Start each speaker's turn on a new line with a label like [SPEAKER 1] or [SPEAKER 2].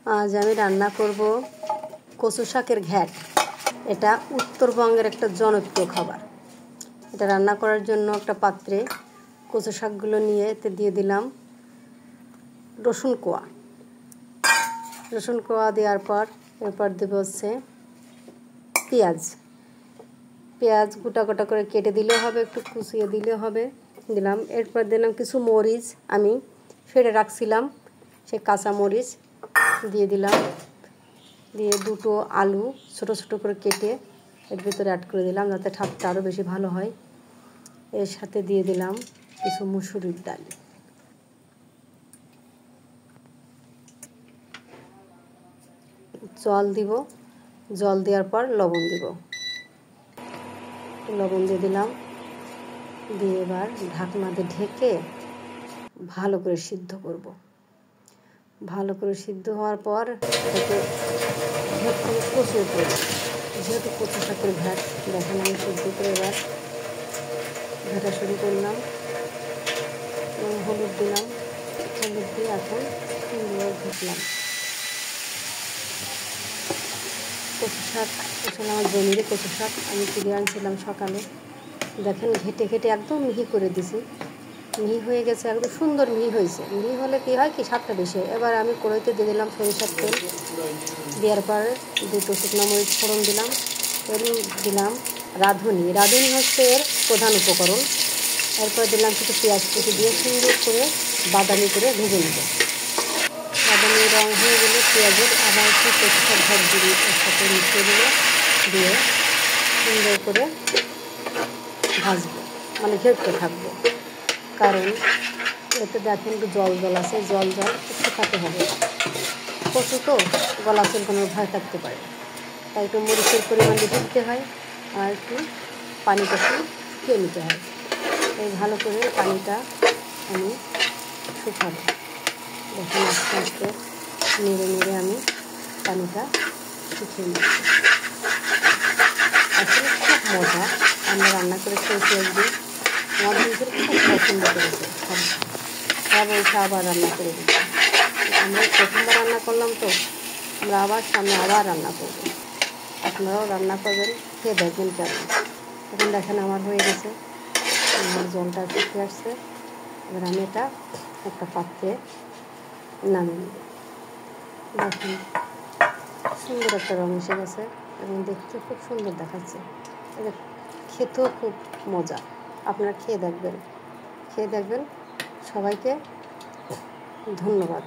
[SPEAKER 1] আজ আমি রান্না করব কচু শাকের ঘ্যাট। এটা উত্তরবঙ্গের একটা জনপ্রিয় খাবার। এটা রান্না করার জন্য একটা পাত্রে কচু শাকগুলো নিয়ে এতে দিয়ে দিলাম রসুন কোয়া দেওয়ার পর এরপর দেব হচ্ছে পেঁয়াজ গোটা গোটা করে কেটে দিলেও হবে, একটু কুচিয়ে দিলেও হবে। দিলাম এরপর দিলাম কিছু মরিচ আমি ফেড়ে রাখছিলাম, সেই কাঁচা মরিচ দিয়ে দিলাম। দিয়ে দুটো আলু ছোট ছোট করে কেটে এর ভিতরে অ্যাড করে দিলাম যাতে স্বাদটা আরও বেশি ভালো হয়। এর সাথে দিয়ে দিলাম কিছু মুসুরির ডাল। জল দেওয়ার পর লবণ দিয়ে দিলাম। দিয়ে এবার ঢাকনা দিয়ে ঢেকে ভালো করে সিদ্ধ করব। ভালো করে সিদ্ধ হওয়ার পর এটাকে কষিয়ে করব। যেহেতু কচু শাকের ঘ্যাট, দেখেন আমি সিদ্ধ করে এবার ঘাটা শুরু করলাম। হলুদ দিয়ে এখন সুন্দর ঘুটলাম। কচু শাক আসলে আমার জমির কচু শাক আমি কিনে আনছিলাম সকালে। দেখেন ঘেটে একদম মিহি করে দিছি, মিহি হয়ে গেছে, একদম সুন্দর মিহি হয়েছে। মিহি হলে কী হয় কি স্বাদটা বেশি হয়। এবার আমি কড়াইতে দিয়ে দিলাম সরিষার তেল। দেওয়ার পরে দুটো শুকনো মরিচ ফোড়ন দিলাম। দিলাম রাঁধুনি হচ্ছে এর প্রধান উপকরণ। এরপর দিলাম কিছু পেঁয়াজ কুচি দিয়ে সুন্দর করে বাদামি করে ভেজে নেব। বাদামি রঙ হয়ে গেলে পেঁয়াজের আবার একটু কচু শাক ঘাট দিয়ে এর সাথে মিশিয়ে দেবো, দিয়ে সুন্দর করে ভাজবো, মানে ঘেরতে থাকবো। কারণ এতে দেখেন একটু জল আছে, জল শুকাতে হবে। কচু তো গলা চুলকানোর ভয় থাকতে পারে, তাই একটু মরিচের পরিমাণ বেশি দিতে হয় আর একটু পানিটা শুকিয়ে নিতে হয়। এই ভালো করে পানিটা আমি শুকাবো। দেখুন আস্তে আস্তে নেড়ে আমি পানিটা শুকিয়ে নিচ্ছি। আসলে খুব মজা, আমরা রান্না করে খেয়েছি একদিন, আমার নিজের খুব পছন্দ করেছে। সব বলছে আবার রান্না করে দিচ্ছি। আমরা প্রথমবার রান্না করলাম তো, আমরা সামনে আবার রান্না করব। আপনারাও রান্না করবেন, খেয়ে দেখবেন কেমন। এখন দেখেন আমার হয়ে গেছে, আমার জলটা শুকিয়ে আসছে। এবার আমি এটা একটা পাত্রে নামিয়ে নেব। দেখুন সুন্দর একটা রঙ এসে গেছে এবং দেখতে খুব সুন্দর দেখাচ্ছে। এটা খেতেও খুব মজা। আপনারা খেয়ে দেখবেন। সবাইকে ধন্যবাদ।